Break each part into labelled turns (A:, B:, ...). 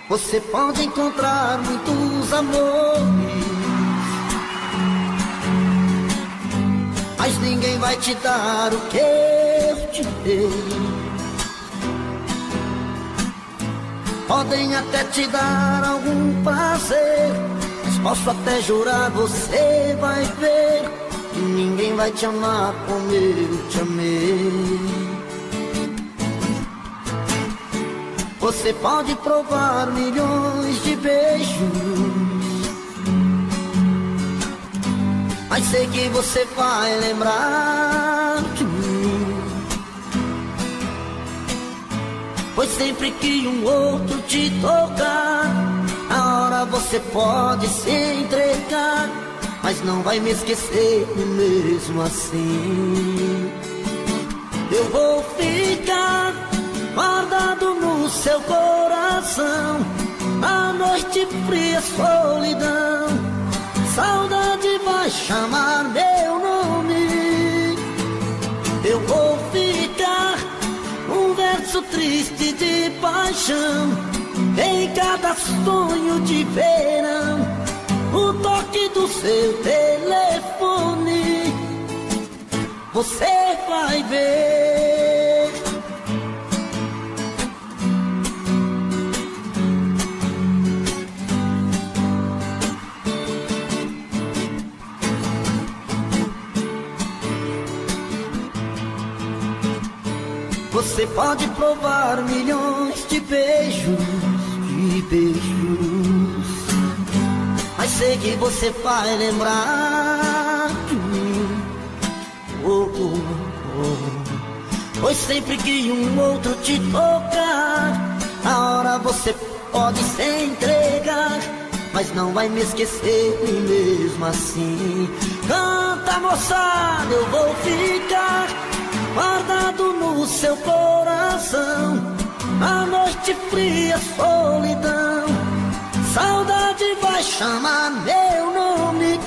A: Você pode encontrar muitos amores, mas ninguém vai te dar o que eu te dei. Podem até te dar algum prazer, mas posso até jurar, você vai ver que ninguém vai te amar como eu te amei. Você pode provar milhões de beijos, mas sei que você vai lembrar de mim. Pois sempre que um outro te tocar, na hora você pode se entregar, mas não vai me esquecer mesmo assim. Eu vou ficar guardado no seu coração, a noite fria, solidão, saudade vai chamar meu nome. Eu vou ficar um verso triste de paixão, em cada sonho de verão, o toque do seu telefone, você vai ver. Você pode provar milhões de beijos, mas sei que você vai lembrar de mim. Pois sempre que um outro te tocar, na hora você pode se entregar, mas não vai me esquecer mesmo assim. Canta, moçada, eu vou ficar guardado no seu coração, a noite fria, solidão, saudade vai chamar meu nome.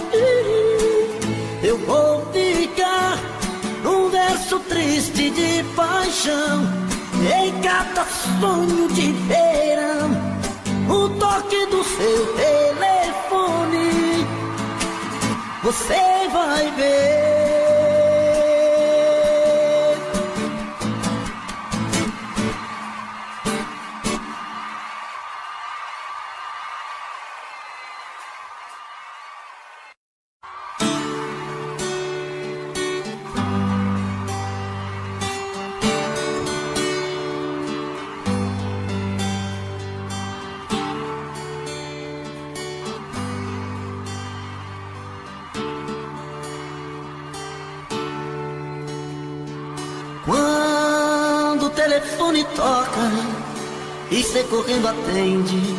A: Eu vou ficar num verso triste de paixão, em cada sonho de verão, o toque do seu telefone, você vai ver. Quando o telefone toca e cê correndo atende,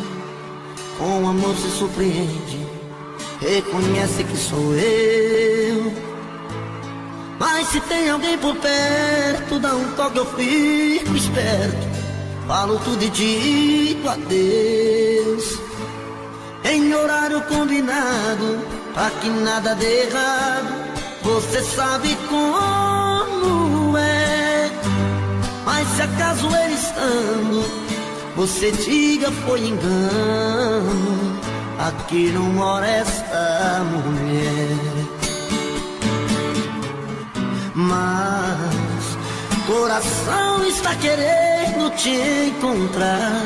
A: com amor se surpreende, reconhece que sou eu. Mas se tem alguém por perto, dá um toque, eu fico esperto, falo tudo e digo adeus, em horário combinado, pra que nada dê errado. Você sabe como é, mas se acaso ele estando, você diga foi engano, aqui não mora esta mulher. Mas coração está querendo te encontrar,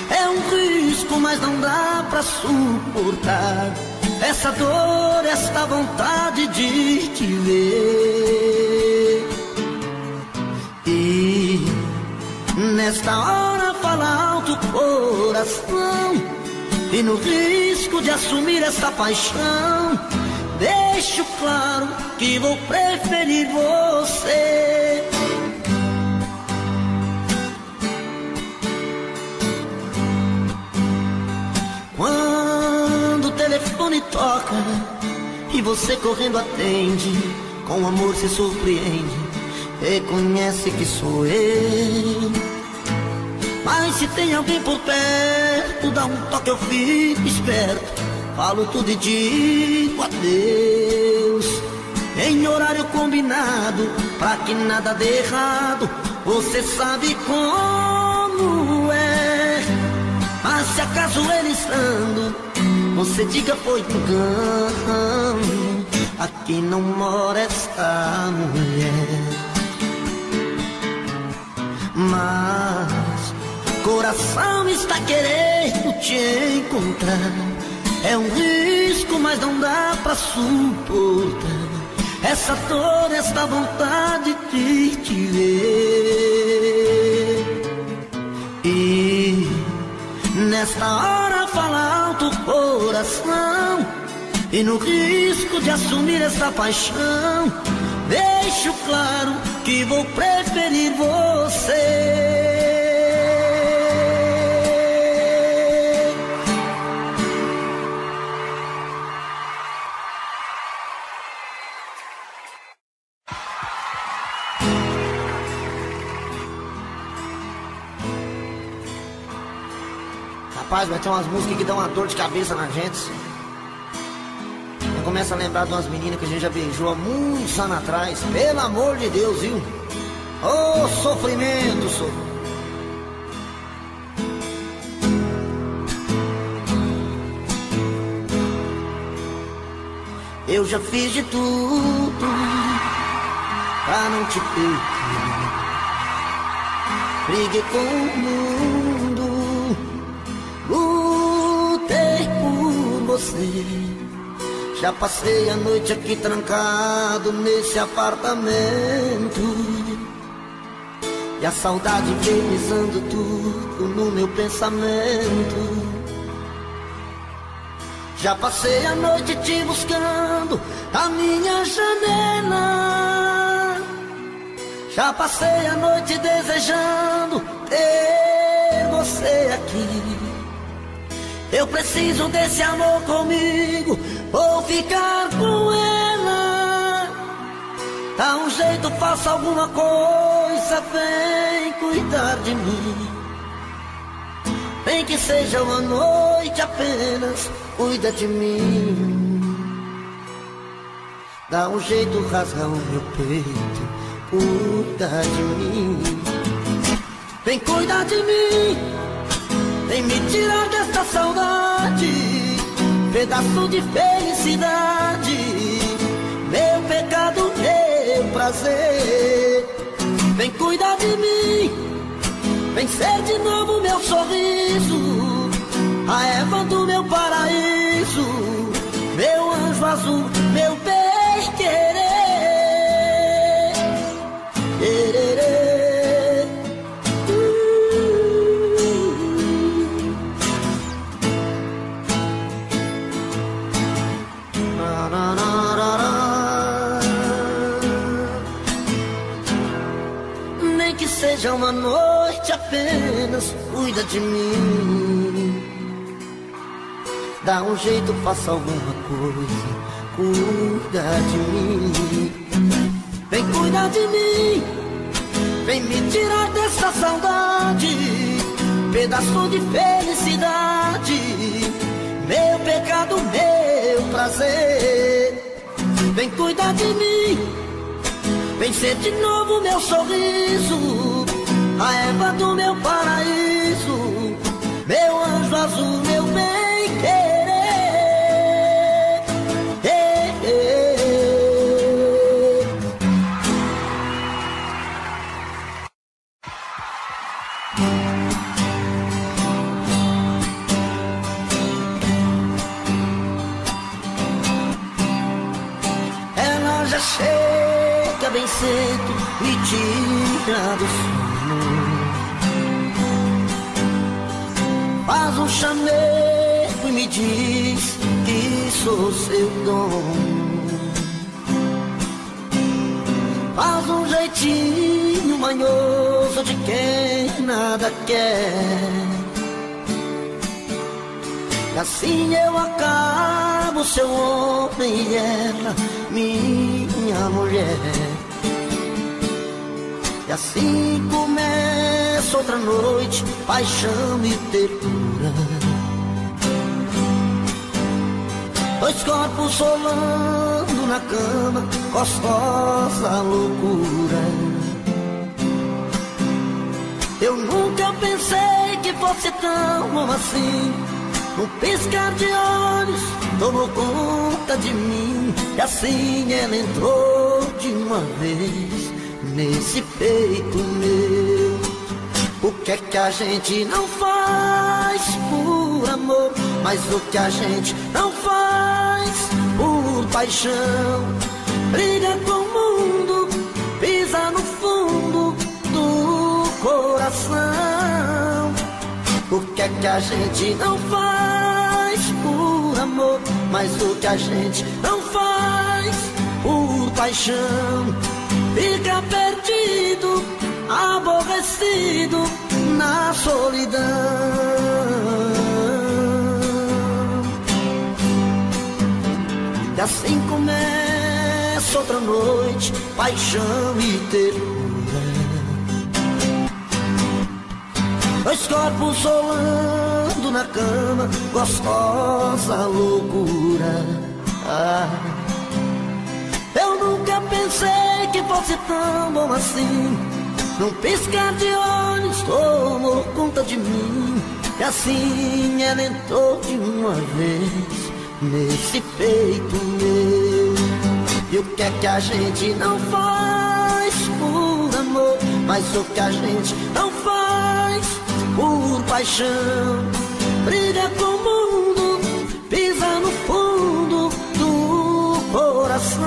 A: é um risco, mas não dá pra suportar essa dor, esta vontade de te ver. E nesta hora fala alto o coração, e no risco de assumir esta paixão, deixo claro que vou preferir você. Quando o telefone toca e você correndo atende, com amor se surpreende, reconhece que sou eu. Mas se tem alguém por perto, dá um toque, eu fico esperto, falo tudo e digo adeus, em horário combinado, pra que nada dê errado. Você sabe como é, mas se acaso pensando, você diga foi engano. Aqui não mora esta mulher, mas coração está querendo te encontrar. É um risco, mas não dá pra suportar essa dor, esta vontade de te ver. E nesta hora fala alto o coração, e no risco de assumir esta paixão, deixo claro que vou preferir você. Rapaz, vai ter umas músicas que dão uma dor de cabeça na gente. Eu começo a lembrar de umas meninas que a gente já beijou há muitos anos atrás. Pelo amor de Deus, viu? Ô, sofrimento, sofrimento. Eu já fiz de tudo pra não te perder. Briguei com o mundo, lutei por você. Já passei a noite aqui trancado nesse apartamento, e a saudade infernizando tudo no meu pensamento. Já passei a noite te buscando a minha janela. Já passei a noite desejando ter você aqui. Eu preciso desse amor comigo, vou ficar com ela. Dá um jeito, faça alguma coisa, vem cuidar de mim. Nem que seja uma noite apenas, cuida de mim. Dá um jeito, rasga o meu peito, cuida de mim. Vem cuidar de mim, vem me tirar desta saudade, pedaço de felicidade, meu pecado, meu prazer. Vem cuidar de mim, vem ser de novo meu sorriso, a Eva do meu paraíso, meu anjo azul, meu bem querer. Nem que seja uma noite apenas, cuida de mim. Dá um jeito, faça alguma coisa, cuida de mim. Vem cuidar de mim, vem me tirar dessa saudade, pedaço de felicidade, meu pecado, meu prazer. Vem cuidar de mim, vem ser de novo meu sorriso, a Eva do meu paraíso, meu anjo azul, meu bem querer. Ela já chega bem cedo, me tira do sono, faz um chamego e me diz que sou seu dono. Faz um jeitinho manhoso de quem nada quer, e assim eu acabo seu homem e ela minha mulher. E assim começa outra noite, paixão e ternura, dois corpos rolando na cama, gostosa loucura. Eu nunca pensei que fosse tão bom assim, num piscar de olhos tomou conta de mim. E assim ela entrou de uma vez nesse peito meu. O que é que a gente não faz por amor, mas o que a gente não faz por paixão? Briga com o mundo, pisa no fundo do coração. O que é que a gente não faz por amor, mas o que a gente não faz por paixão? Fica perdido, aborrecido na solidão. E assim começa outra noite, paixão e ternura. Dois corpos rolando na cama, gostosa loucura. Eu nunca pensei que fosse tão bom assim. Num piscar de olhos tomou conta de mim. E assim ela entrou de uma vez nesse peito meu. E o que é que a gente não faz por amor, mas o que a gente não faz por paixão? Briga com o mundo, pisa no fundo do coração.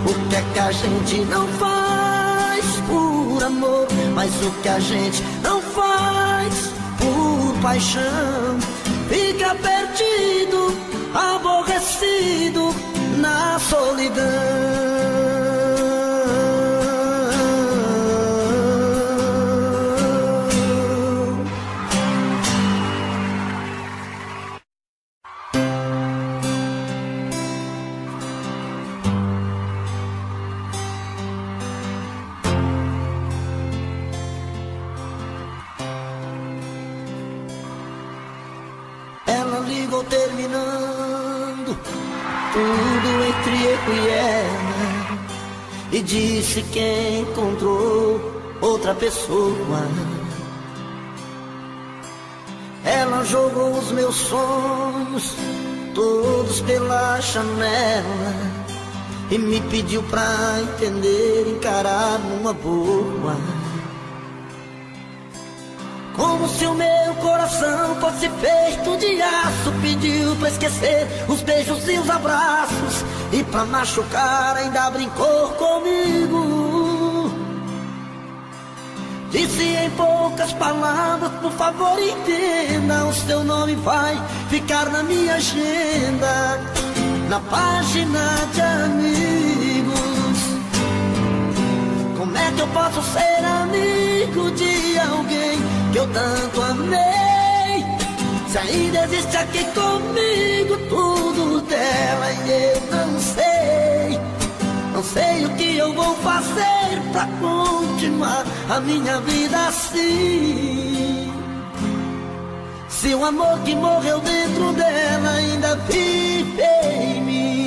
A: O que é que a gente não faz por amor, mas o que a gente não faz por paixão? Fica perdido, aborrecido na solidão. Ligou terminando tudo entre eu e ela, e disse que encontrou outra pessoa. Ela jogou os meus sonhos todos pela janela e me pediu pra entender, encarar numa boa. Como se o meu coração fosse feito de aço, pediu pra esquecer os beijos e os abraços, e pra machucar ainda brincou comigo. Disse em poucas palavras, por favor entenda, o seu nome vai ficar na minha agenda, na página de amigos. Como é que eu posso ser amigo de alguém que eu tanto amei, se ainda existe aqui comigo tudo dela e eu não sei o que eu vou fazer pra continuar a minha vida assim. Se o amor que morreu dentro dela ainda vive em mim.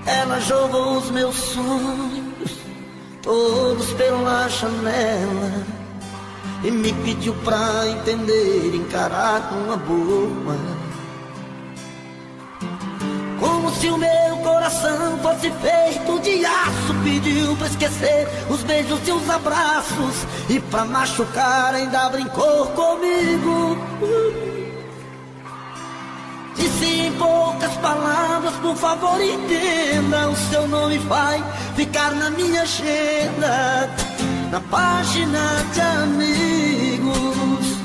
A: Ela jogou os meus sonhos todos pela janela e me pediu pra entender, encarar com uma boa. Como se o meu coração fosse feito de aço, pediu pra esquecer os beijos e os abraços, e pra machucar ainda brincou comigo. Disse em poucas palavras, por favor entenda, o seu nome vai ficar na minha agenda, na página de amigos.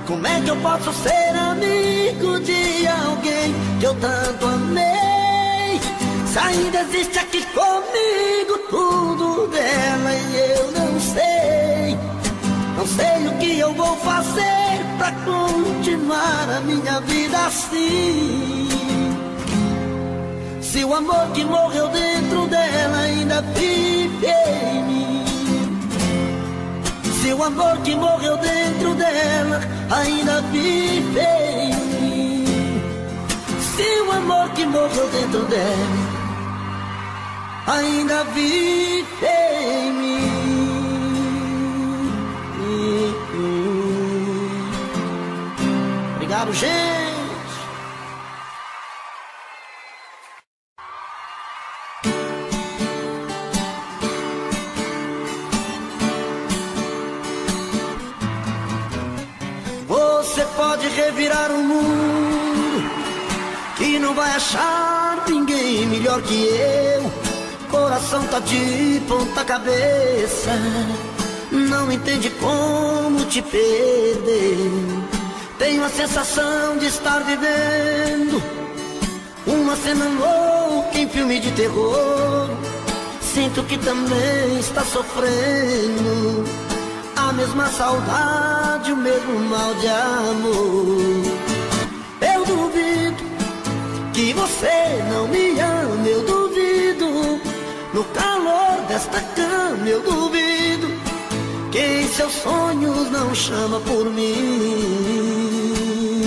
A: Como é que eu posso ser amigo de alguém que eu tanto amei, se ainda existe aqui comigo tudo dela e eu não sei o que eu vou fazer pra continuar a minha vida assim. Se o amor que morreu dentro dela ainda vive em mim, se Se o amor que morreu dentro dela ainda vive em mim. Se o amor que morreu dentro dela ainda vive em mim. Obrigado, gente. Você pode revirar o mundo, que não vai achar ninguém melhor que eu. Coração tá de ponta cabeça, não entende como te perder. Tenho a sensação de estar vivendo uma cena louca em filme de terror. Sinto que também está sofrendo a mesma saudade, o mesmo mal de amor. Eu duvido que você não me ama, eu duvido. No calor desta cama eu duvido que em seus sonhos não chama por mim.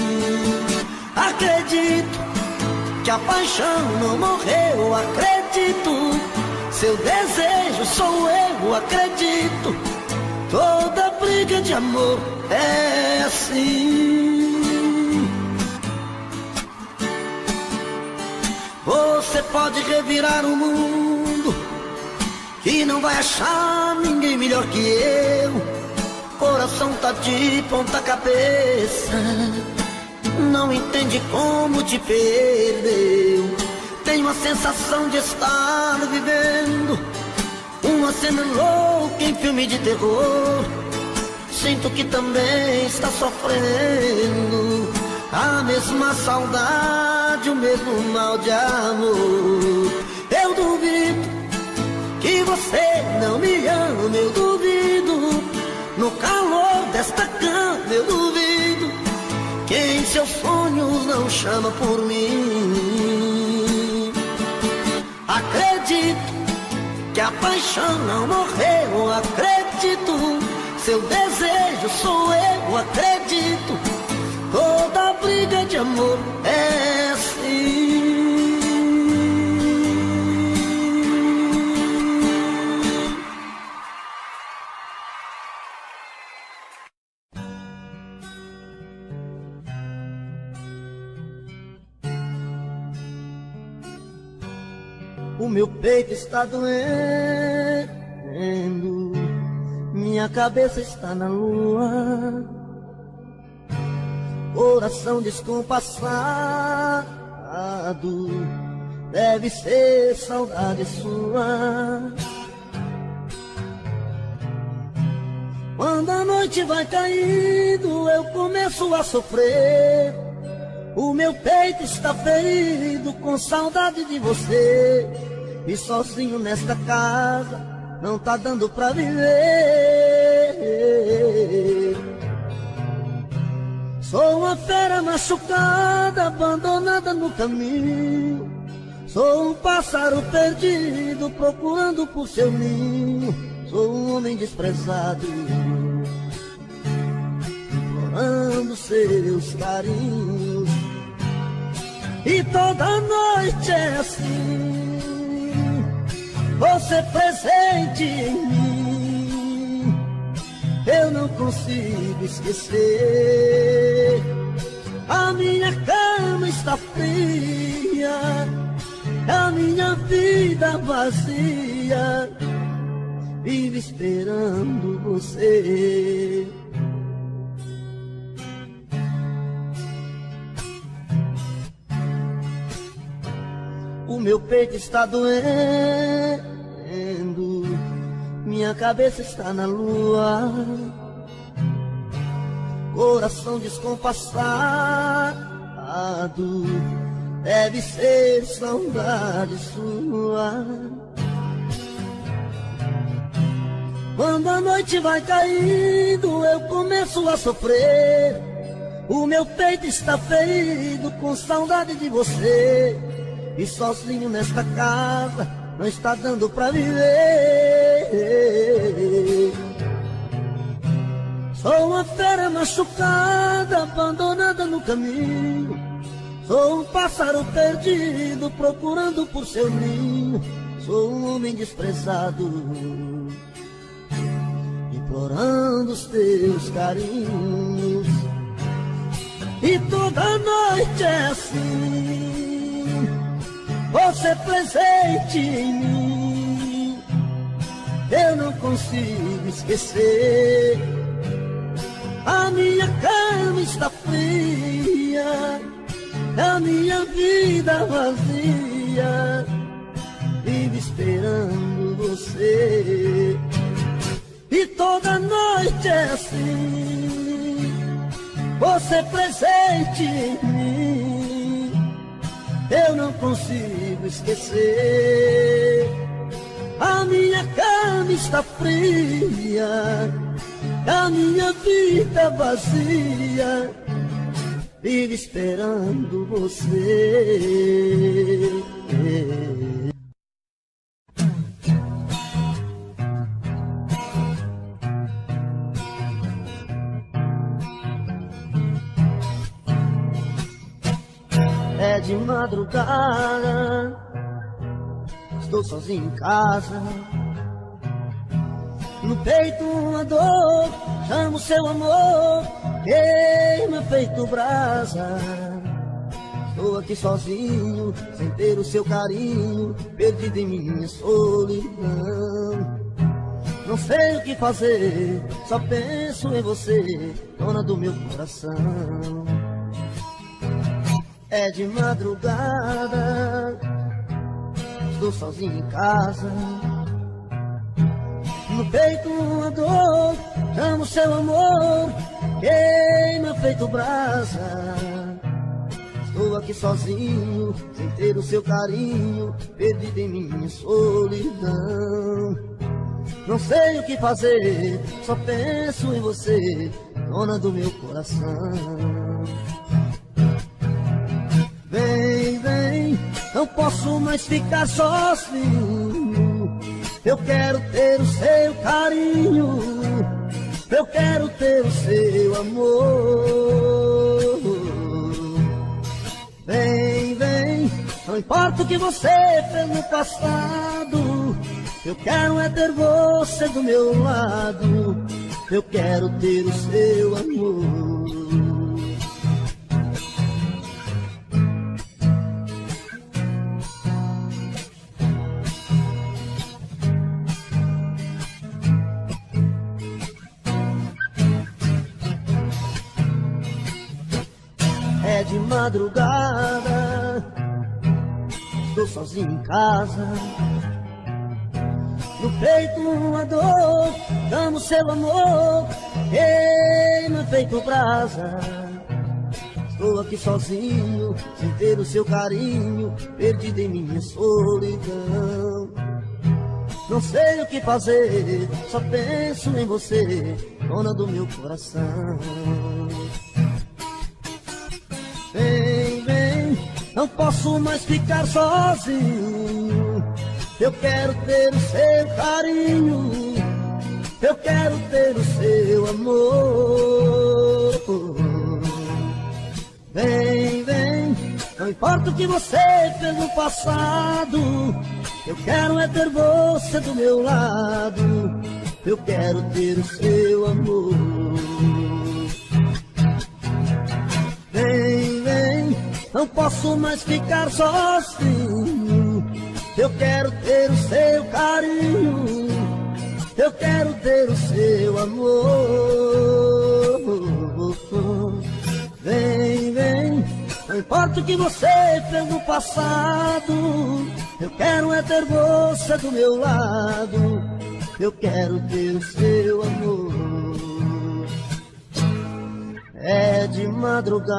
A: Acredito que a paixão não morreu, acredito. Seu desejo sou eu, acredito. Toda briga de amor é assim. Você pode revirar o mundo, que não vai achar ninguém melhor que eu. Coração tá de ponta cabeça, não entende como te perdeu. Tenho a sensação de estar vivendo uma cena louca em filme de terror. Sinto que também está sofrendo a mesma saudade, o mesmo mal de amor. Eu duvido que você não me ama, eu duvido. No calor desta cama eu duvido que em seus sonhos não chama por mim. Acredito que a paixão não morreu, acredito. Seu desejo sou eu, acredito. Toda briga de amor é assim. O meu peito está doendo, minha cabeça está na lua. Coração descompassado, deve ser saudade sua. Quando a noite vai caindo, eu começo a sofrer. O meu peito está ferido com saudade de você. E sozinho nesta casa não tá dando pra viver. Sou uma fera machucada, abandonada no caminho. Sou um pássaro perdido, procurando por seu ninho. Sou um homem desprezado, implorando seus carinhos. E toda noite é assim, você presente em mim. Eu não consigo esquecer. A minha cama está fria, a minha vida vazia, vive esperando você. O meu peito está doendo, minha cabeça está na lua. Coração descompassado, deve ser saudade sua. Quando a noite vai caindo, eu começo a sofrer. O meu peito está ferido com saudade de você. E sozinho nesta casa não está dando pra viver. Sou uma fera machucada, abandonada no caminho. Sou um pássaro perdido, procurando por seu ninho. Sou um homem desprezado, implorando os teus carinhos. E toda noite é assim, você presente em mim. Eu não consigo esquecer. A minha cama está fria, a minha vida vazia, vive esperando você. E toda noite é assim, você presente em mim. Eu não consigo esquecer. A minha cama está fria, a minha vida vazia, vive esperando você. É de madrugada, estou sozinho em casa. No peito uma dor, chamo seu amor, queima feito brasa. Estou aqui sozinho, sem ter o seu carinho, perdido em minha solidão. Não sei o que fazer, só penso em você, dona do meu coração. É de madrugada, estou sozinho em casa. No peito uma dor, chamo seu amor, queima feito brasa. Estou aqui sozinho, sem ter o seu carinho, perdido em minha solidão. Não sei o que fazer, só penso em você, dona do meu coração. Vem, vem, não posso mais ficar sozinho. Eu quero ter o seu carinho, eu quero ter o seu amor. Vem, vem, não importa o que você fez no passado, eu quero é ter você do meu lado, eu quero ter o seu amor. É de madrugada, estou sozinho em casa. No peito uma dor, amo seu amor, queima feito brasa. Estou aqui sozinho, sem ter o seu carinho, perdido em minha solidão. Não sei o que fazer, só penso em você, dona do meu coração. Vem, vem, não posso mais ficar sozinho. Eu quero ter o seu carinho, eu quero ter o seu amor. Vem, vem, não importa o que você fez no passado, eu quero é ter você do meu lado, eu quero ter o seu amor. Vem, vem, não posso mais ficar sozinho. Eu quero ter o seu carinho, eu quero ter o seu amor. Vem, vem, não importa o que você fez no passado, eu quero é ter você do meu lado, eu quero ter o seu amor. É de madrugada.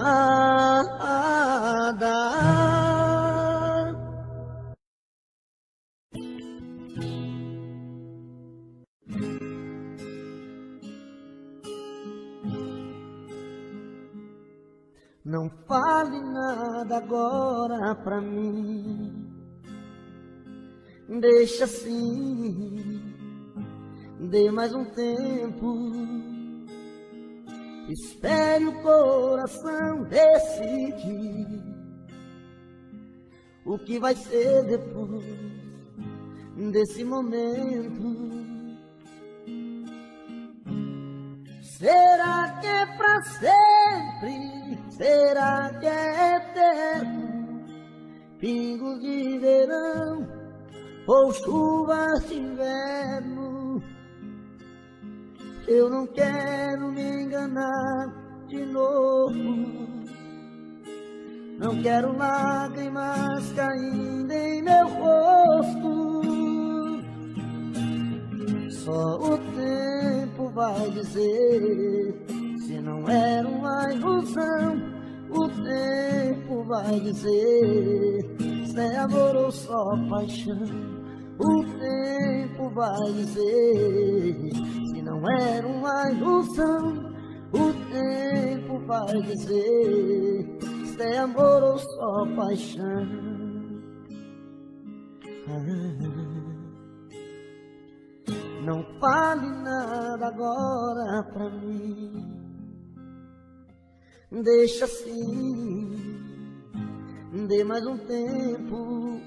A: Não fale nada agora pra mim, deixa assim, dê mais um tempo. Espere o coração decidir o que vai ser depois desse momento. Será que é pra sempre? Será que é eterno? Pingos de verão ou chuvas de inverno? Eu não quero me enganar de novo. Não quero lágrimas caindo em meu rosto. Só o tempo vai dizer se não era uma ilusão. O tempo vai dizer se é amor ou só paixão. O tempo vai dizer se não era uma ilusão. O tempo vai dizer se é amor ou só paixão. Não fale nada agora pra mim. Deixa assim, dê mais um tempo.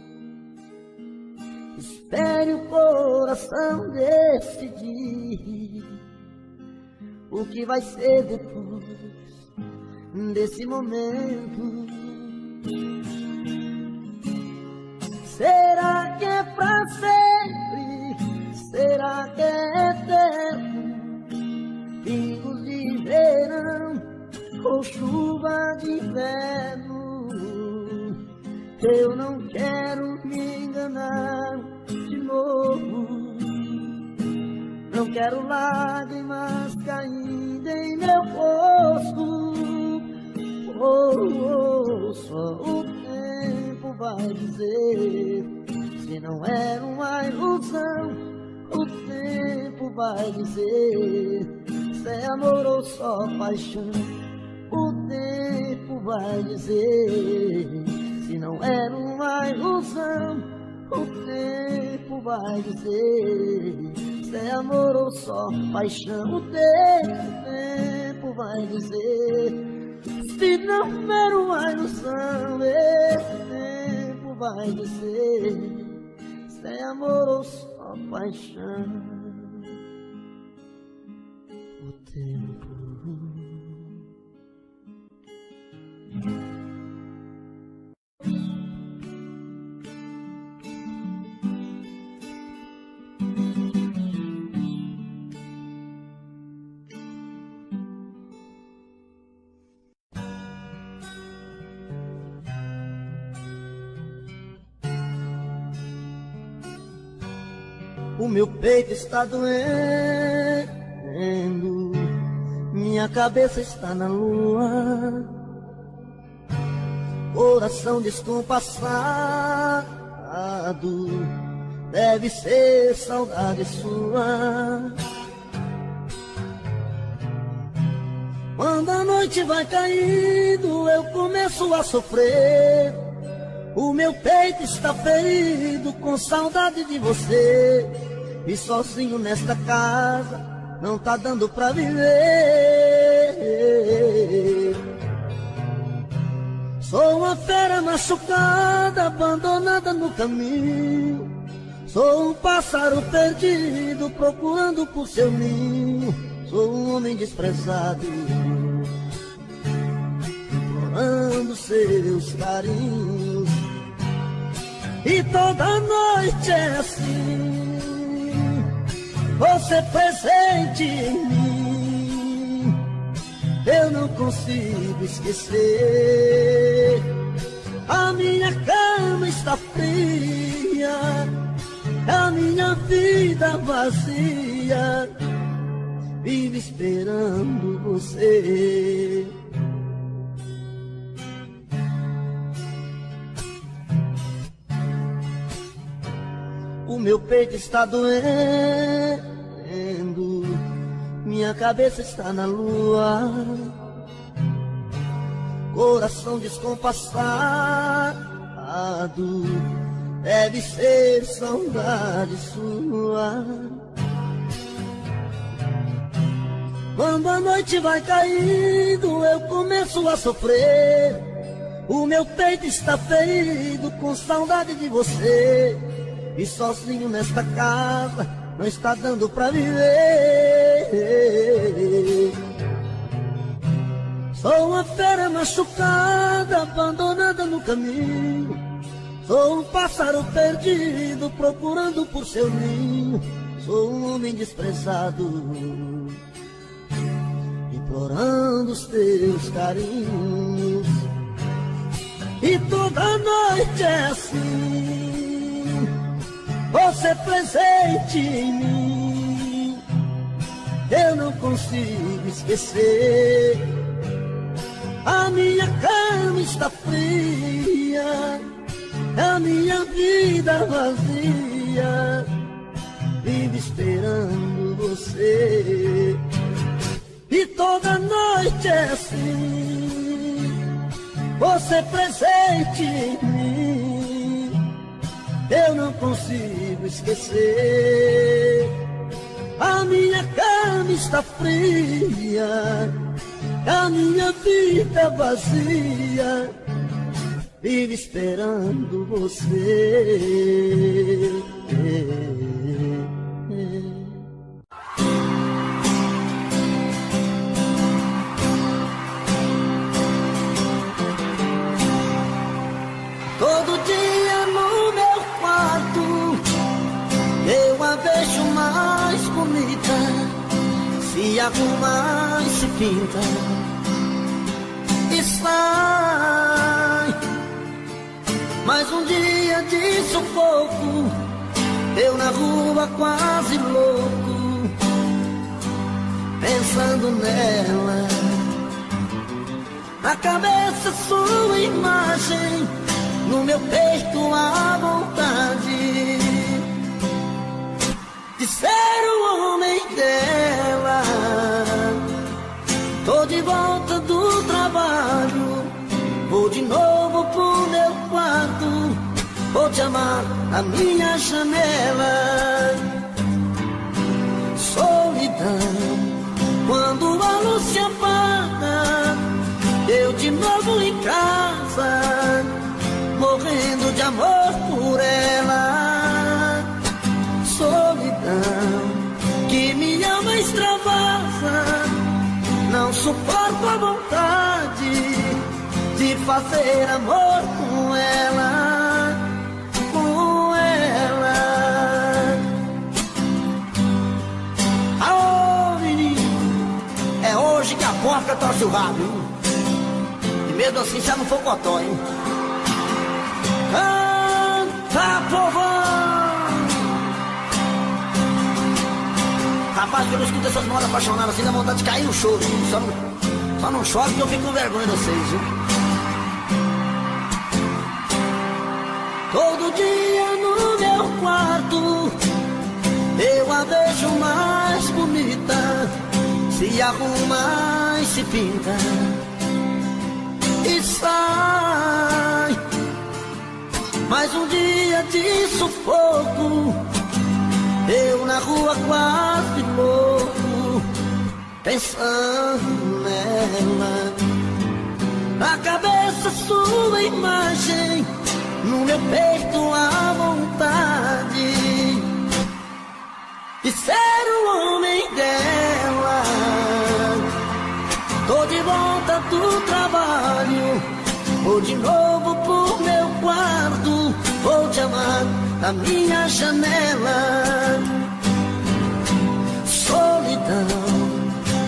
A: Espere o coração decidir o que vai ser depois desse momento. Será que é pra sempre? Será que é eterno? Pingos de verão ou chuva de inverno? Eu não quero me enganar de novo. Não quero lágrimas caindo em meu rosto. Só o tempo vai dizer se não era uma ilusão. O tempo vai dizer se é amor ou só paixão. O tempo vai dizer se não era uma ilusão. O tempo vai dizer se é amor ou só paixão. O tempo vai dizer se não era uma ilusão. Esse tempo vai dizer se é amor ou só paixão. O tempo. O meu peito está doendo, minha cabeça está na lua, coração descompassado, deve ser saudade sua. Quando a noite vai caindo, eu começo a sofrer. O meu peito está ferido com saudade de você. E sozinho nesta casa não tá dando pra viver. Sou uma fera machucada, abandonada no caminho. Sou um pássaro perdido, procurando por seu ninho. Sou um homem desprezado, implorando seus carinhos. E toda noite é assim, você presente em mim. Eu não consigo esquecer. A minha cama está fria, a minha vida vazia, vive esperando você. O meu peito está doendo, minha cabeça está na lua, coração descompassado, deve ser saudade sua. Quando a noite vai caindo, eu começo a sofrer. O meu peito está ferido com saudade de você. E sozinho nesta casa não está dando pra viver. Sou uma fera machucada, abandonada no caminho. Sou um pássaro perdido, procurando por seu ninho. Sou um homem desprezado, implorando os teus carinhos. E toda noite é assim, você presente em mim. Eu não consigo esquecer. A minha cama está fria, a minha vida vazia, vive esperando você. E toda noite é assim, você presente em mim. Eu não consigo esquecer. A minha cama está fria, a minha vida vazia, vive esperando você. Todo dia no meu quarto eu a vejo mais bonita, se arruma e se pinta e sai. Mais um dia de sufoco, eu na rua quase louco, pensando nela. Na cabeça sua imagem, no meu peito a vontade de ser o homem dela. Tô de volta do trabalho, vou de novo pro meu quarto, vou te amar na minha janela. Solidão, quando a luz se apaga, eu de novo em casa, morrendo de amor por ela. Solidão, que minha alma extravasa, não suporto a vontade de fazer amor com ela, com ela. Aô, menino, é hoje que a porca torce o rabo, hein? E mesmo assim já não for cotó, hein? Canta, povão! Rapaz, quando eu escuto essas modas apaixonadas assim, dá vontade de cair no choro. Só não chore que eu fico com vergonha de vocês, viu? Todo dia no meu quarto eu a vejo mais bonita, se arruma e se pinta e sai. Mais um dia de sufoco, eu na rua quase louco, pensando nela. Na cabeça sua imagem, no meu peito a vontade de ser o homem dela. Tô de volta do trabalho, vou de novo pro meu quarto, vou te amar na minha janela. Solidão,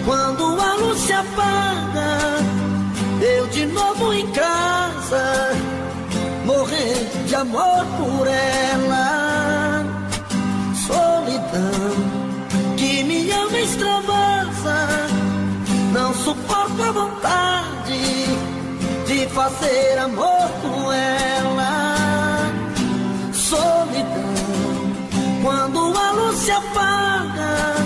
A: quando a luz se apaga, eu de novo em casa, morrer de amor por ela. Solidão, que me ama extravasa, não suporto a vontade de fazer amor com ela. Solidão, quando a luz se apaga,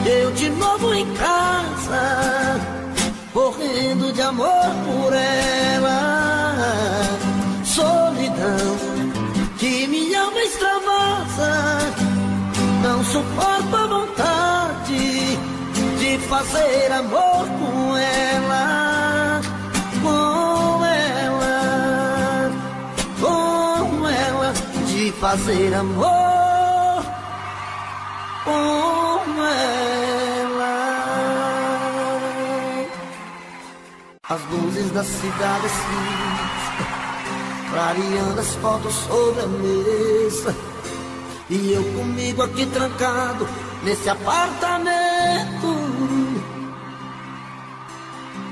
A: eu de novo em casa, morrendo de amor por ela. Solidão, que minha alma extravasa, não suporto a vontade de fazer amor com ela, com ela, com ela, de fazer amor com ela. As luzes da cidade assim, clareando as fotos sobre a mesa, e eu comigo aqui trancado nesse apartamento,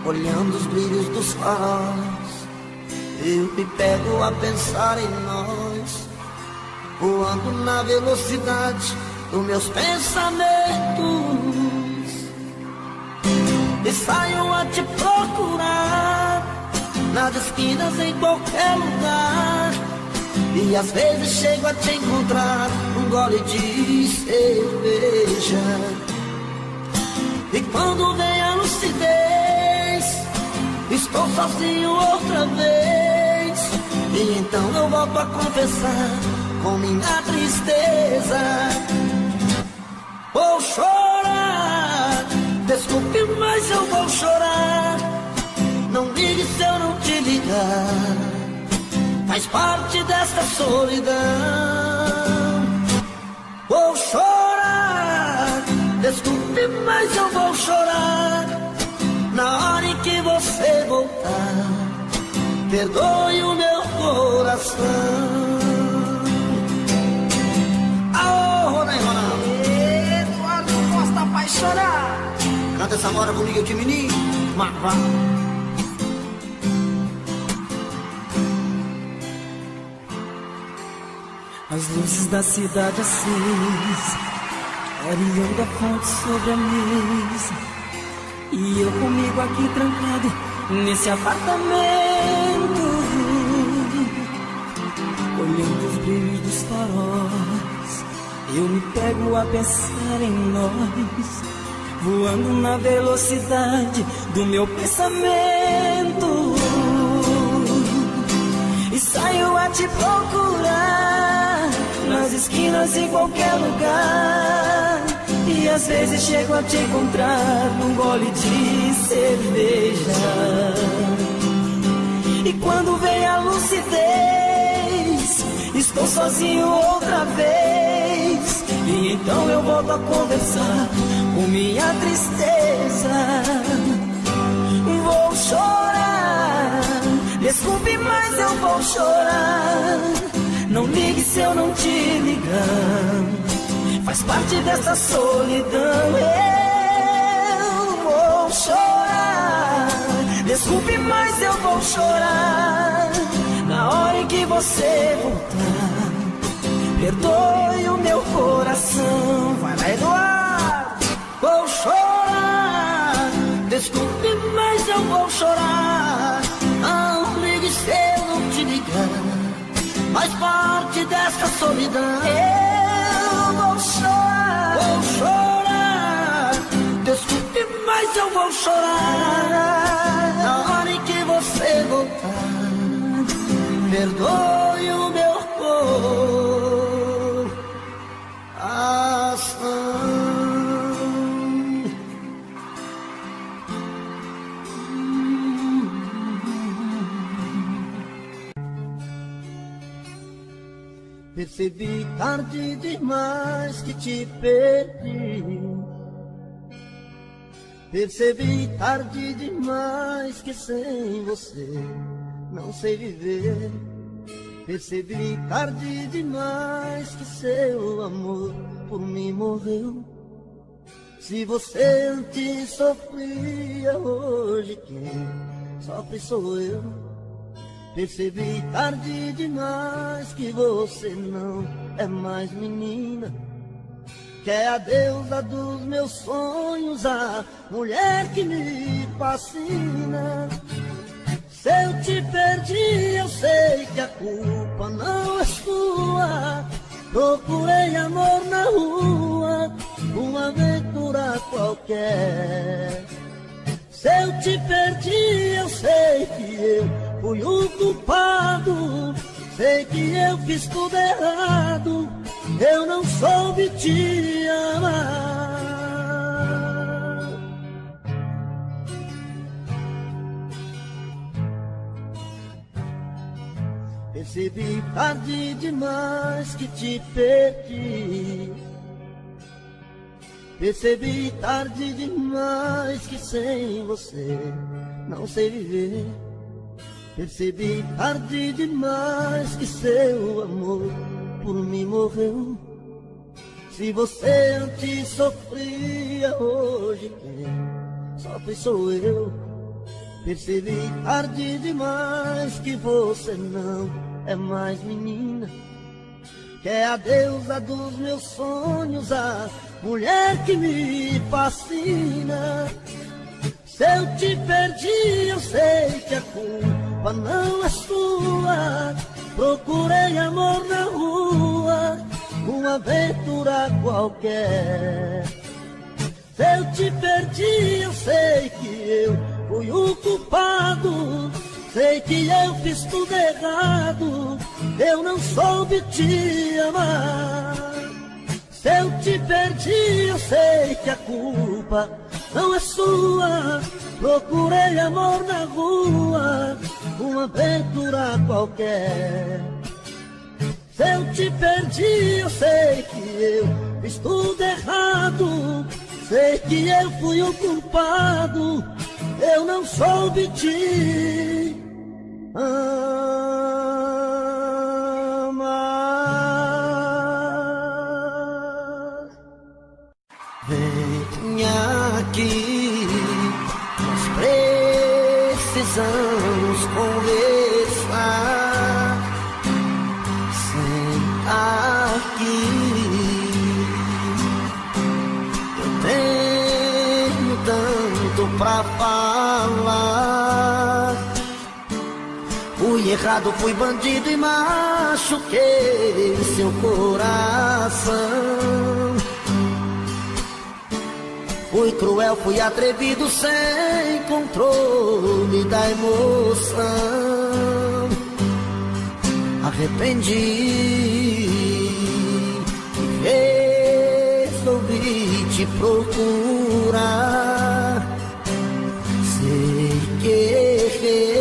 A: olhando os brilhos dos faróis. Eu me pego a pensar em nós, voando na velocidade dos meus pensamentos, e saio a te procurar nas esquinas, em qualquer lugar. E às vezes chego a te encontrar um gole de cerveja. E quando vem a lucidez, estou sozinho outra vez. E então eu volto a confessar com minha tristeza. Vou chorar, desculpe, mas eu vou chorar. Não ligue se eu não te ligar, faz parte desta solidão. Vou chorar, desculpe, mas eu vou chorar. Na hora em que você voltar, perdoe o meu coração. Aô, né, Ronaldo?
B: Eduardo Costa vai chorar.
A: Canta essa moda comigo, eu te menino. Marvá.
B: As luzes da cidade acesa, clareando a fonte sobre a mesa, e eu comigo aqui trancado nesse apartamento, olhando os brilhos dos faróis. Eu me pego a pensar em nós, voando na velocidade do meu pensamento, e saio a te procurar nas esquinas, em qualquer lugar. E às vezes chego a te encontrar num gole de cerveja. E quando vem a lucidez, estou sozinho outra vez. E então eu volto a conversar com minha tristeza. Vou chorar, desculpe, mas eu vou chorar. Não ligue se eu não te ligar, faz parte dessa solidão. Eu vou chorar, desculpe, mas eu vou chorar. Na hora em que você voltar, perdoe o meu coração. Vai lá, Eduardo.
A: Vou chorar, desculpe, mas eu vou chorar. Não ligue se eu não te ligar, faz parte dessa solidão.
B: Eu vou chorar,
A: desculpe, mas eu vou chorar. Na hora em que você voltar, perdoe o meu coração. Percebi tarde demais que te perdi. Percebi tarde demais que sem você não sei viver. Percebi tarde demais que seu amor por mim morreu. Se você antes sofria, hoje quem sofre sou eu. Percebi tarde demais que você não é mais menina, que é a deusa dos meus sonhos, a mulher que me fascina. Se eu te perdi, eu sei que a culpa não é sua. Procurei amor na rua, uma aventura qualquer. Se eu te perdi, eu sei que eu fui o culpado. Sei que eu fiz tudo errado, eu não soube te amar. Percebi tarde demais que te perdi. Percebi tarde demais que sem você não sei viver. Percebi tarde demais que seu amor por mim morreu. Se você antes sofria, hoje quem sofre sou eu. Percebi tarde demais que você não é mais menina, que é a deusa dos meus sonhos, a mulher que me fascina. Se eu te perdi, eu sei que a culpa não é sua. Procurei amor na rua, uma aventura qualquer. Se eu te perdi, eu sei que eu fui o culpado. Sei que eu fiz tudo errado, eu não soube te amar. Se eu te perdi, eu sei que a culpa não é sua. Procurei amor na rua, uma aventura qualquer. Se eu te perdi, eu sei que eu fiz tudo errado. Sei que eu fui o culpado, eu não soube te amar.
B: Venha aqui, nós precisamos conversar. Senta aqui, eu tenho tanto pra falar. Fui errado, fui bandido e machuquei seu coração. Fui cruel, fui atrevido, sem controle da emoção. Arrependi e resolvi te procurar. Sei que errei,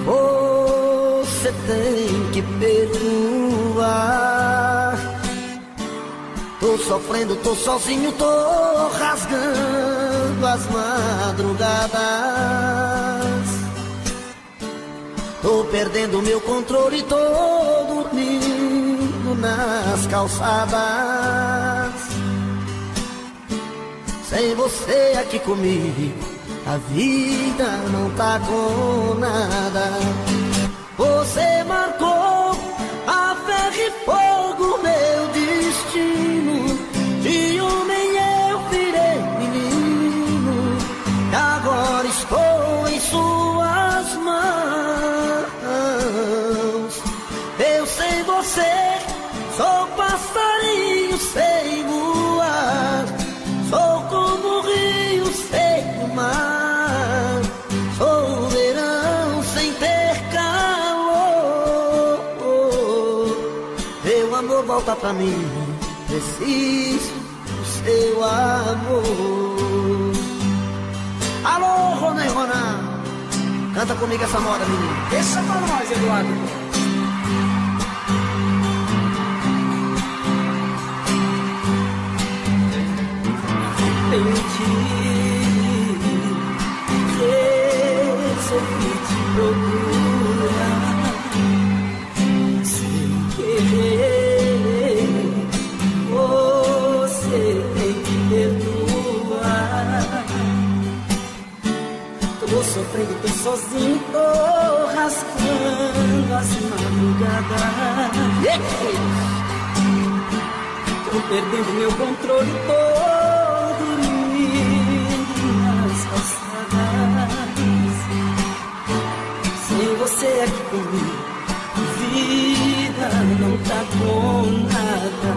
B: você tem que perdoar. Tô sofrendo, tô sozinho, tô rasgando as madrugadas. Tô perdendo meu controle, tô dormindo nas calçadas. Sem você aqui comigo, a vida não tá com nada. Você marcou a ferro e fogo meu destino. De homem eu virei menino, e agora estou em suas mãos. Eu sem você sou passarinho sem voar. Sou como o rio sem o mar. Sou verão sem ter calor. Meu amor, volta pra mim, preciso do seu amor. Alô, Rona e Rona, canta comigo essa moda, menino.
C: Deixa pra nós, Eduardo. Entendi, resolvi te procurar. Sem querer, você tem que perdoar. Tô sofrendo, tô sozinho, tô rasgando as madrugadas. Tô perdendo meu controle, tô dormindo nas calçadas. Sem você aqui comigo, vida não tá com nada.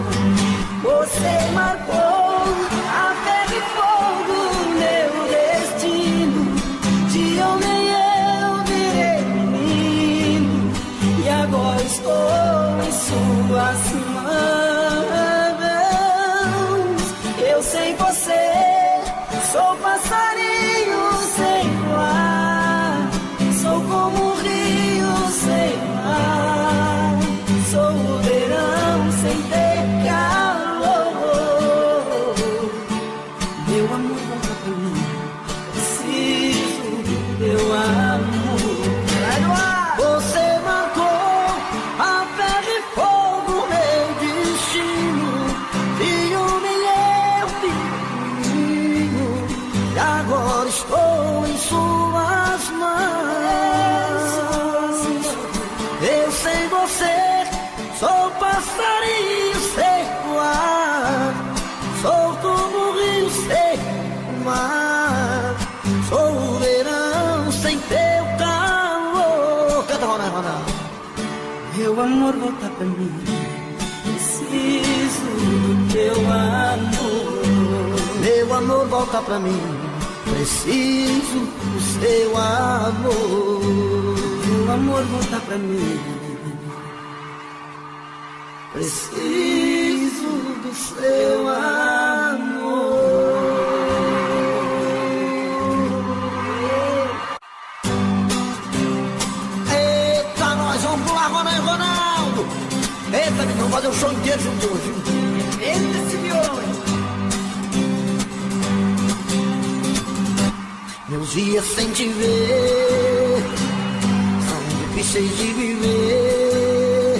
C: Você marcou a ferro e fogo meu destino. De homem eu virei menino, e agora estou em suas mãos. Eu sem você sou passarinho sem voar. Sou como
A: agora estou em suas mãos. Eu sem você sou passarinho sem voar, sou como o rio sem o mar, sou o verão sem teu calor. Canta, Ronaldo.
C: Meu amor, volta pra mim, preciso do teu amor.
A: Meu amor, volta pra mim, preciso do seu amor.
C: Meu amor, volta pra mim,
A: preciso do seu amor. Eita, nós vamos pular, Ronaldo. Eita, que vamos fazer o show inteiro junto hoje.
C: eita esse violão.
A: Meus dias sem te ver são difíceis de viver,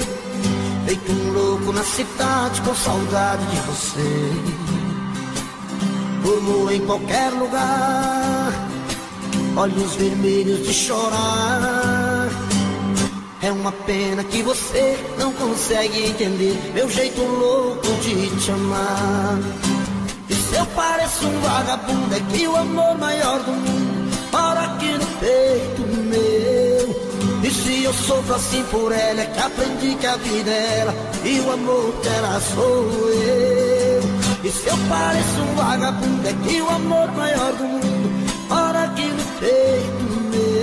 A: feito um louco na cidade com saudade de você. Durmo em qualquer lugar, olhos vermelhos de chorar. É uma pena que você não consegue entender meu jeito louco de te amar. E se eu pareço um vagabundo, é que o amor maior do mundo mora aqui no peito meu. E se eu sofro assim por ela, é que aprendi que a vida é ela e o amor dela sou eu. E se eu pareço um vagabundo, é que o amor maior do mundo mora aqui no peito meu.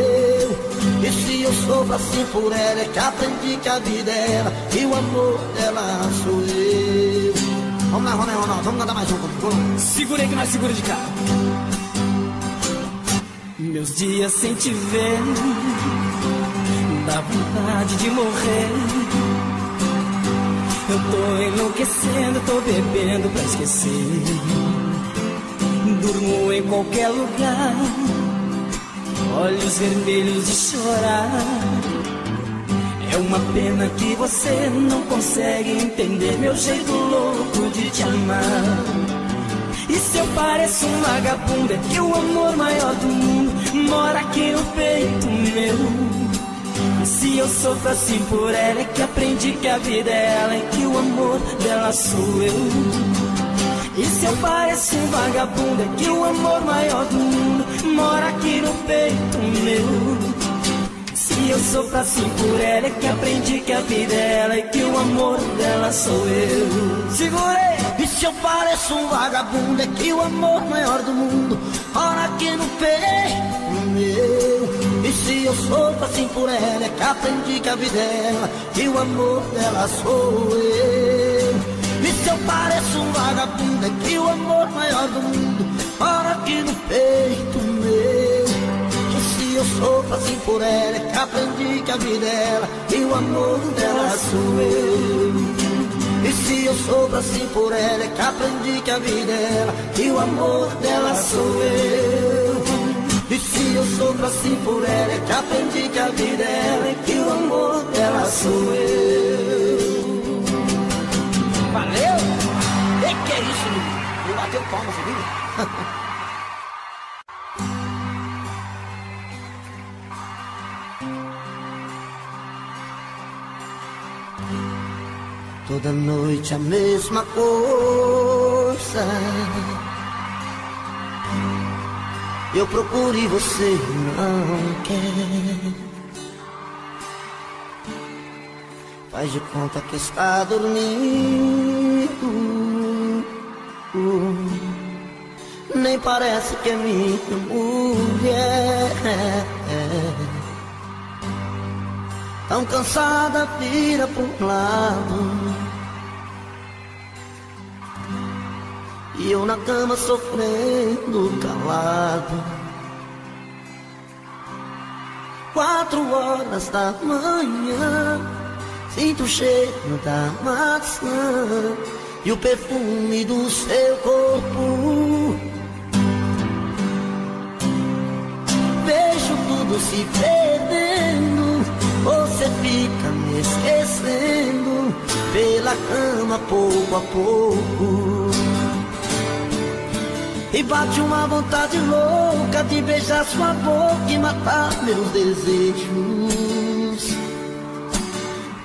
A: E se eu sofro assim por ela, é que aprendi que a vida é ela e o amor dela sou eu. Vamos lá, Ronaldo, vamos cantar mais um.
C: Segura aí que nós segura de cá. Meus dias sem te ver, dá vontade de morrer. Eu tô enlouquecendo, tô bebendo pra esquecer. Durmo em qualquer lugar, olhos vermelhos de chorar. É uma pena que você não consegue entender meu jeito louco de te amar. E se eu pareço um vagabundo, é que o amor maior do mundo mora aqui no peito meu. E se eu sofro assim por ela, é que aprendi que a vida é ela e que o amor dela sou eu. E se eu pareço um vagabundo, é que o amor maior do mundo mora aqui no peito meu. Se eu sofro assim por ela, é que aprendi que a vida é ela e que o amor dela sou eu.
A: Segurei! E se eu pareço um vagabundo, é que o amor maior do mundo mora aqui no peito meu. E se eu sofro assim por ela, é que aprendi que a vida é ela e o amor dela sou eu. E se eu pareço um vagabundo, é que o amor maior do mundo mora aqui no peito meu. E se eu sofro assim por ela, é que aprendi que a vida é ela e o amor dela sou eu. E se eu sofro assim por ela, é que aprendi que a vida é ela e o amor dela sou eu. E se eu sofro assim por ela, é que aprendi que a vida é ela e que o amor dela sou eu.
C: Valeu!
A: E que é isso, menino? Eu bateu palma, você viu? Toda noite a mesma coisa. Eu procuro e você não quer. Faz de conta que está dormindo. Nem parece que é minha mulher. Tão cansada, vira pro lado. E eu na cama sofrendo calado. 4 horas da manhã, sinto o cheiro da maçã e o perfume do seu corpo. Vejo tudo se perdendo, você fica me esquecendo pela cama pouco a pouco. E bate uma vontade louca de beijar sua boca e matar meus desejos.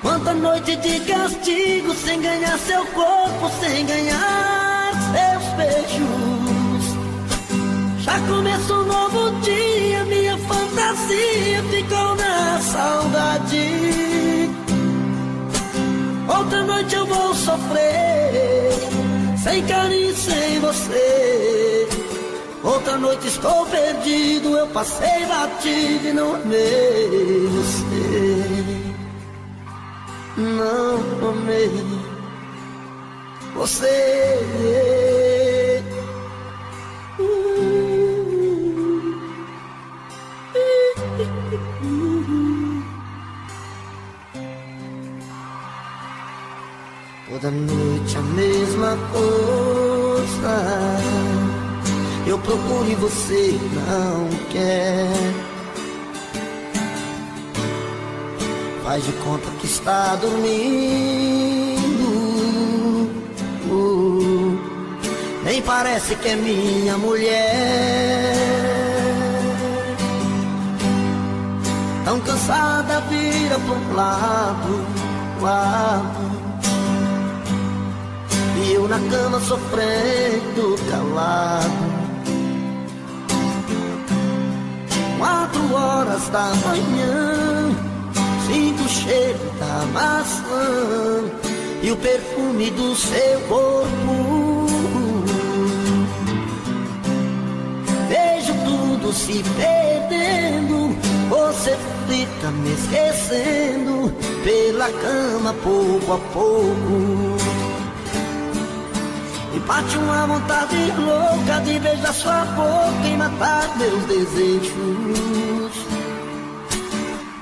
A: Quanta noite de castigo sem ganhar seu corpo, sem ganhar seus beijos. Já começou um novo dia, minha fantasia ficou na saudade. Outra noite eu vou sofrer, sem carinho, sem você. Outra noite estou perdido, eu passei batido e não amei você. Não amei você. Toda noite a mesma coisa, eu procuro e você não quer. Faz de conta que está dormindo, nem parece que é minha mulher. Tão cansada, vira pro lado, e eu na cama sofrendo calado. 4 horas da manhã, sinto o cheiro da maçã e o perfume do seu corpo. Vejo tudo se perdendo, você fica me esquecendo pela cama pouco a pouco. E bate uma vontade louca de beijar sua boca e matar meus desejos.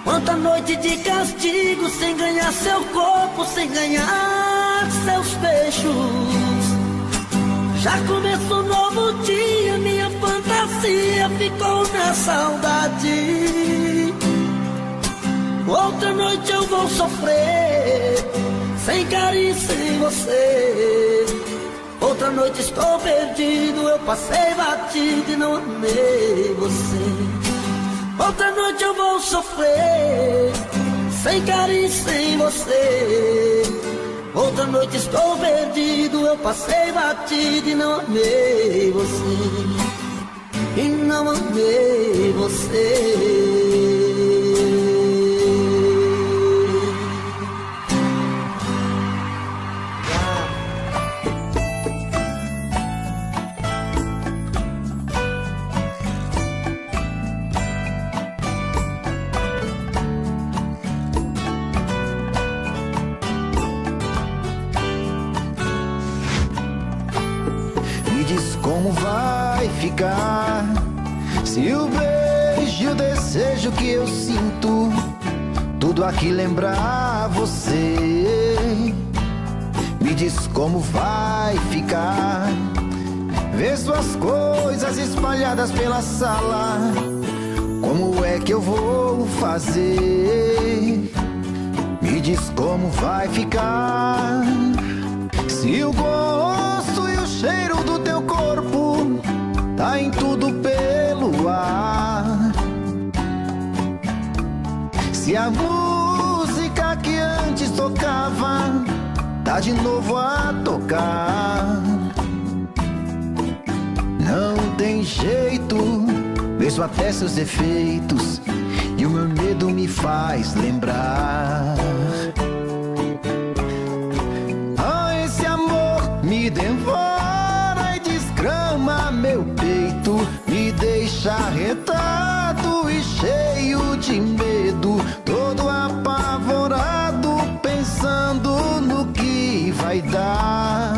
A: Quanta noite de castigo sem ganhar seu corpo, sem ganhar seus beijos. Já começou um novo dia, minha fantasia ficou na saudade. Outra noite eu vou sofrer, sem carinho, sem você. Outra noite estou perdido, eu passei batido e não amei você. Outra noite eu vou sofrer, sem carinho, sem você. Outra noite estou perdido, eu passei batido e não amei você. E não amei você.
D: Como vai ficar se o beijo e o desejo que eu sinto tudo aqui lembrar você? Me diz como vai ficar ver suas coisas espalhadas pela sala. Como é que eu vou fazer? Me diz como vai ficar se o gosto e o cheiro do teu corpo tá em tudo pelo ar. Se a música que antes tocava tá de novo a tocar. Não tem jeito, vejo até seus defeitos e o meu medo me faz lembrar. Esse amor me devora e desgrama meu peito, me deixa arretado e cheio de medo, todo apavorado, pensando no que vai dar.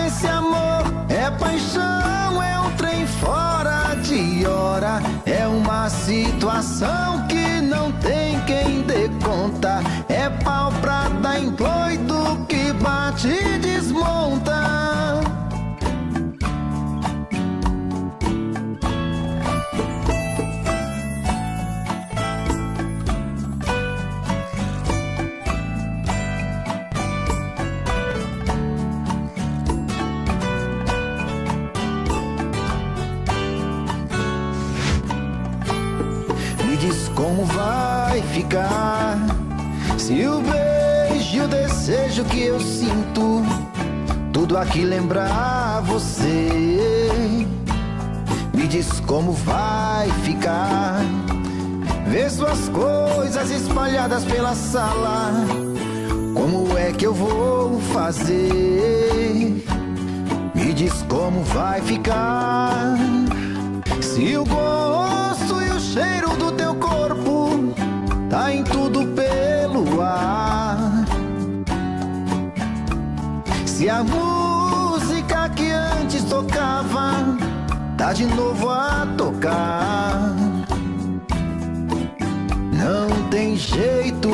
D: Esse amor é paixão, é um trem fora de hora, é uma situação que não tem quem dê conta, é pau pra dar em doido que bate e desmonta. como vai ficar se o beijo e o desejo que eu sinto tudo aqui lembrar você? Me diz como vai ficar ver suas coisas espalhadas pela sala. Como é que eu vou fazer? Me diz como vai ficar se o gosto e o cheiro do teu corpo tá em tudo pelo ar. Se a música que antes tocava tá de novo a tocar. Não tem jeito,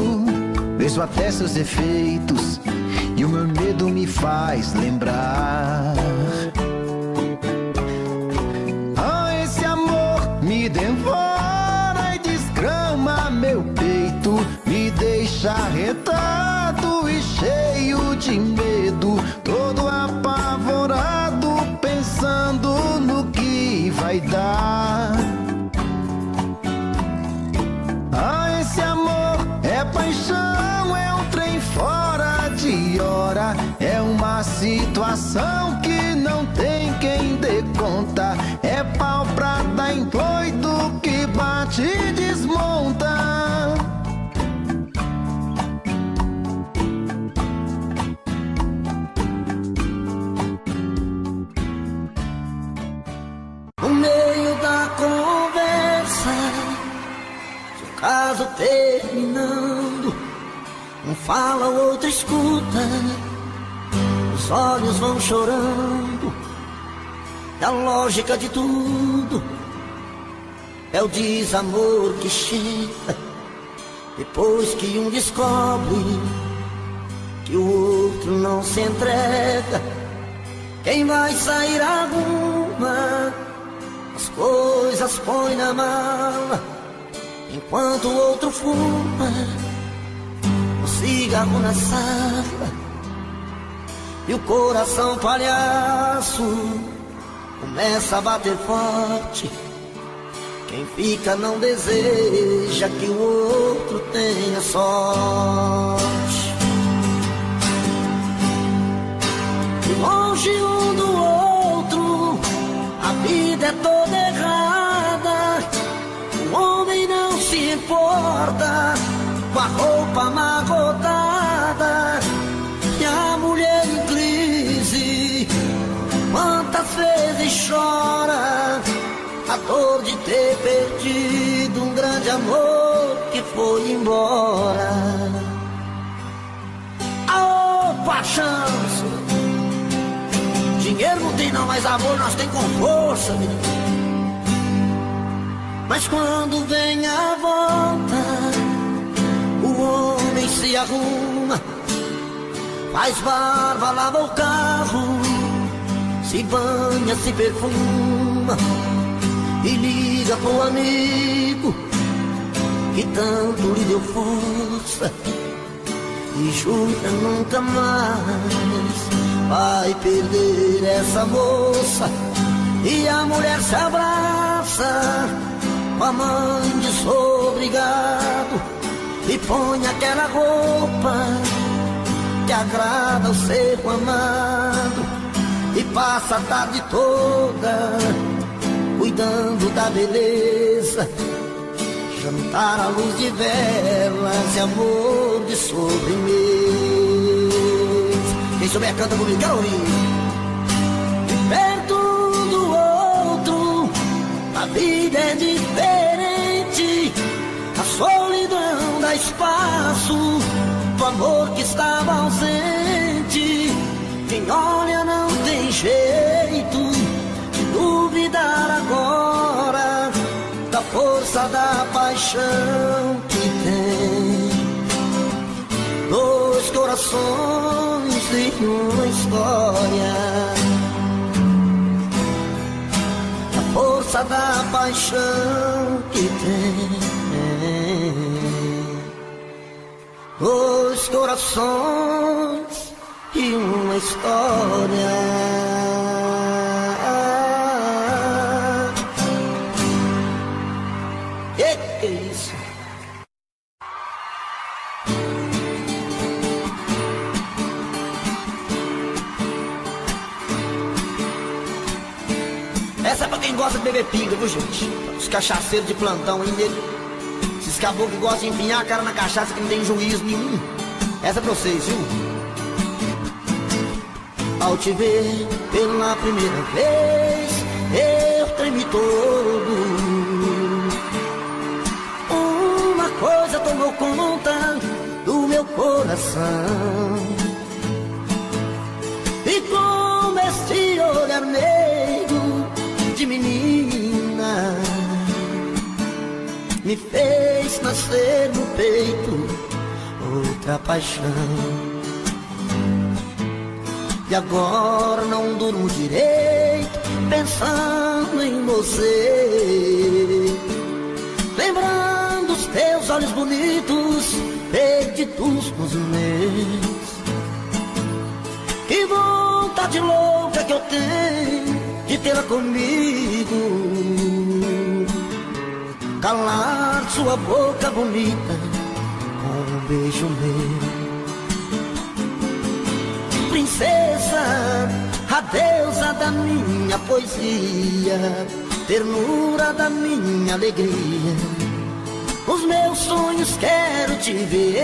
D: vejo até seus efeitos e o meu medo me faz lembrar. Ah, esse amor me devora e desgrama meu peito, me deixa arretado e cheio de medo, todo apavorado, pensando no que vai dar. Ah, esse amor é paixão, é um trem fora de hora, é uma situação que não tem quem dê conta, é pau pra dar em doido que bate e desmonta.
A: No meio da conversa, o caso terminando, um fala, o outro escuta, os olhos vão chorando. E a lógica de tudo é o desamor que chega depois que um descobre que o outro não se entrega. Quem vai sair alguma, as coisas põe na mala, enquanto o outro fuma um cigarro na sala. E o coração palhaço começa a bater forte. Quem fica não deseja que o outro tenha sorte. E longe um do outro, a vida é toda errada. O homem não se importa com a roupa amarrotada, e a mulher em crise quantas vezes chora a dor de ter perdido um grande amor que foi embora. Aô, paixão! Dinheiro não tem não, mas amor nós tem com força, menino. Mas quando vem a volta, o homem se arruma, faz barba, lava o carro, se banha, se perfuma e liga pro amigo que tanto lhe deu força e jura nunca mais vai perder essa moça. E a mulher se abraça com a mãe de desobrigado e põe aquela roupa que agrada o ser amado, e passa a tarde toda cuidando da beleza, jantar à luz de velas e amor de sobremesa. Quem souber canta comigo, quero ouvir. E perto do outro a vida é diferente, a solidão dá espaço do amor que estava ausente. Quem olha não tem jeito de duvidar agora da força da paixão que tem. Dois corações e uma história, a força da paixão que tem. Dois corações e uma história. Que é isso? Essa é pra quem gosta de beber pinga, viu, gente? Os cachaceiros de plantão aí, nego. Esses caboclos que gostam de empenhar a cara na cachaça que não tem juízo nenhum. Essa é pra vocês, viu? Ao te ver pela primeira vez, eu tremi todo. Uma coisa tomou conta do meu coração, e com esse olhar meigo de menina me fez nascer no peito outra paixão. E agora não durmo direito pensando em você, lembrando os teus olhos bonitos perdidos nos meus. Que vontade louca que eu tenho de tê-la comigo, calar sua boca bonita com um beijo meu. Princesa, a deusa da minha poesia, ternura da minha alegria, os meus sonhos quero te ver.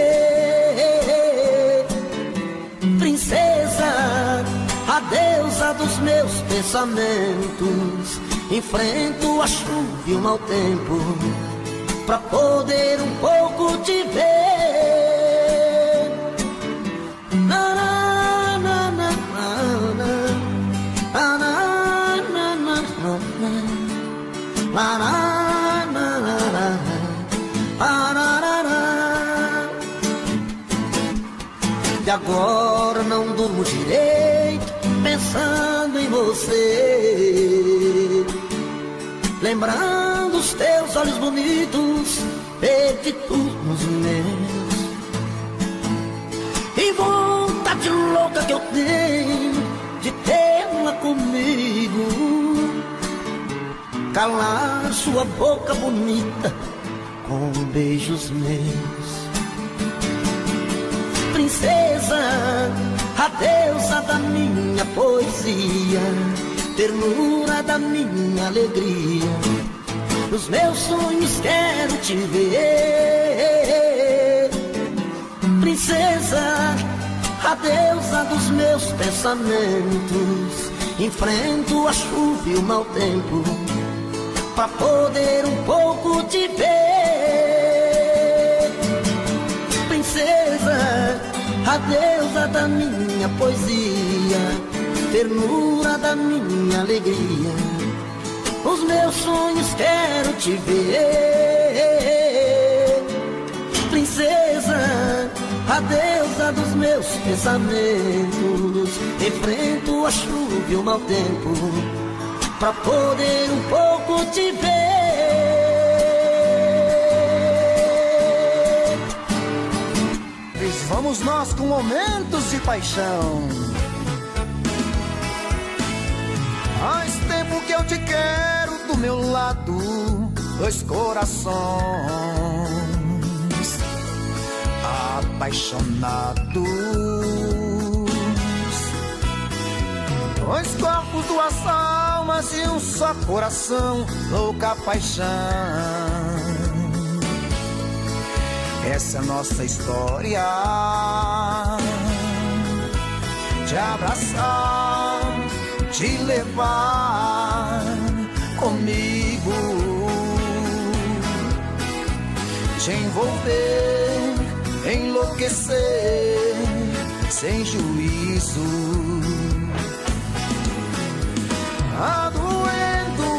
A: Princesa, a deusa dos meus pensamentos, enfrento a chuva e o mau tempo pra poder um pouco te ver. E agora não durmo direito pensando em você, lembrando os teus olhos bonitos perdidos nos meus. E vontade louca que eu tenho de tê-la comigo, calar sua boca bonita com beijos meus. Princesa, a deusa da minha poesia, ternura da minha alegria, nos meus sonhos quero te ver. Princesa, a deusa dos meus pensamentos, enfrento a chuva e o mau tempo pra poder um pouco te ver. Princesa, a deusa da minha poesia, ternura da minha alegria, os meus sonhos quero te ver. Princesa, a deusa dos meus pensamentos, enfrento a chuva e o mau tempo pra poder um pouco te ver.
D: Vamos nós com momentos de paixão. Faz tempo que eu te quero do meu lado, dois corações apaixonados, dois corpos, duas almas e um só coração, louca paixão. Essa é a nossa história, te abraçar, te levar comigo, te envolver, enlouquecer sem juízo, doendo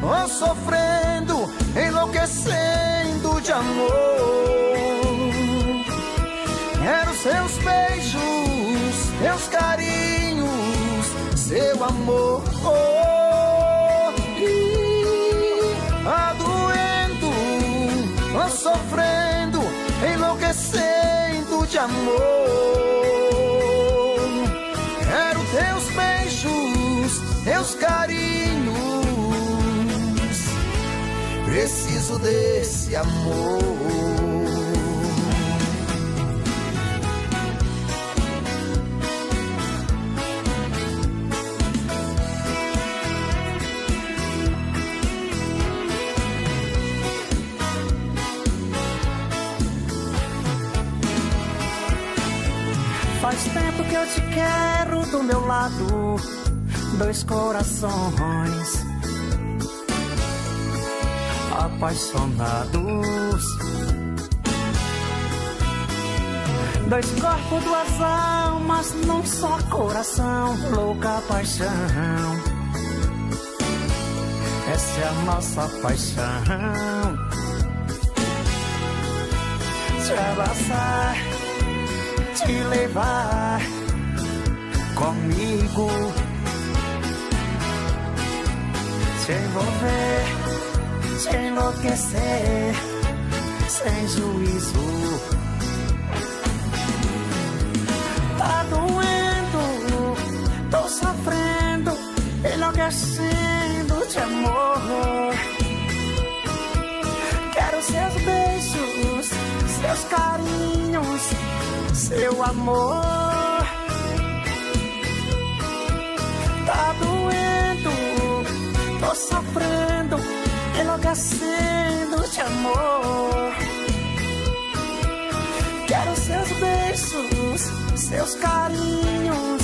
D: ou sofrendo, enlouquecendo de amor. Quero seus beijos, seus carinhos, seu amor. Doendo ou sofrendo, enlouquecendo de amor. Quero teus beijos, teus carinhos, preciso desse amor.
C: tempo que eu te quero do meu lado, dois corações apaixonados, dois corpos, duas almas num só coração, louca paixão. Essa é a nossa paixão. Te abraçar, te levar comigo, te envolver, te enlouquecer, sem juízo. Tá doendo, tô sofrendo, enlouquecendo de amor. Quero seus beijos, seus carinhos, seu amor. Tá doendo, tô sofrendo, enlouquecendo de amor. Quero seus beijos, seus carinhos.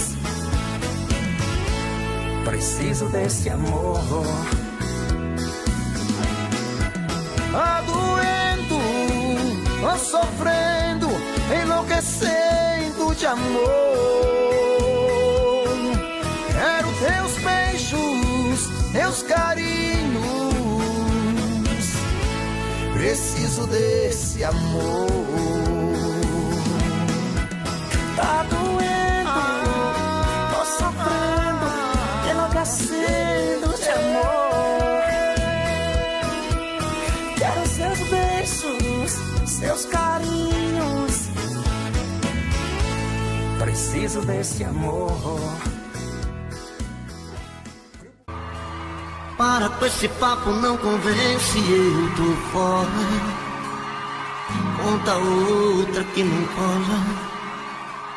C: Preciso desse amor.
D: Tá doendo, tô sofrendo, enlouquecendo de amor. Quero teus beijos, teus carinhos. Preciso desse amor.
C: Tá doendo, tô sofrendo, enlouquecendo de amor. Quero seus beijos, seus carinhos. Preciso desse amor.
A: Para com esse papo, não convence, eu tô fora. Conta outra que não cola,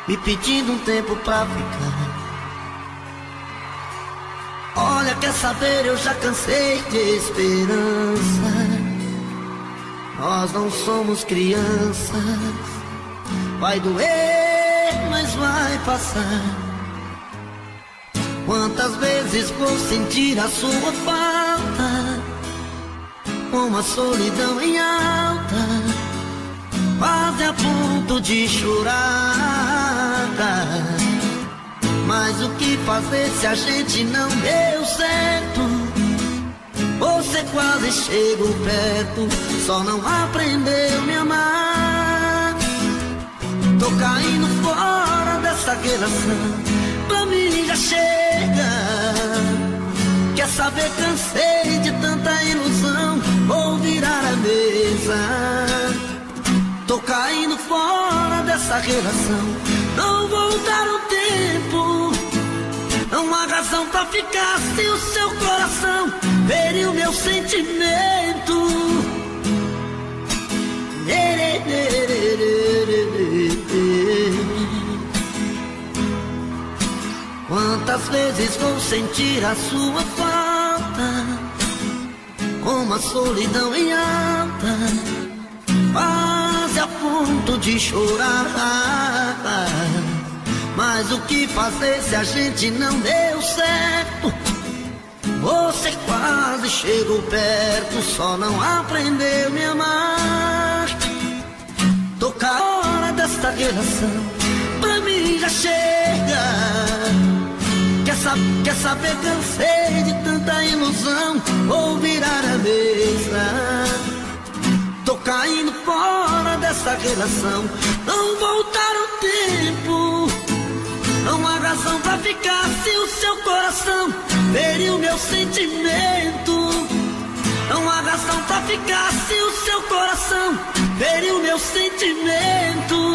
A: me pedindo um tempo pra ficar. Olha, quer saber, eu já cansei de esperança. Nós não somos crianças. Vai doer, mas vai passar. Quantas vezes vou sentir a sua falta, uma solidão em alta, quase a ponto de chorar. Mas o que fazer se a gente não deu certo? Você quase chegou perto, só não aprendeu a me amar. Tô caindo fora dessa relação, pra mim já chega. Quer saber, cansei de tanta ilusão, vou virar a mesa. Tô caindo fora dessa relação, não vou dar o tempo. Não há razão pra ficar se o seu coração feriu meu sentimento. Quantas vezes vou sentir a sua falta, uma solidão em alta, quase a ponto de chorar. Mas o que fazer se a gente não deu certo? Você quase chegou perto, só não aprendeu a me amar. Tô com a hora desta relação, pra mim já chega. Quer saber, cansei de tanta ilusão, vou virar a mesa. Tô caindo fora dessa relação, não voltar o tempo. Não há razão pra ficar se o seu coração feriu meu sentimento. Não há razão pra ficar se o seu coração feriu meu sentimento.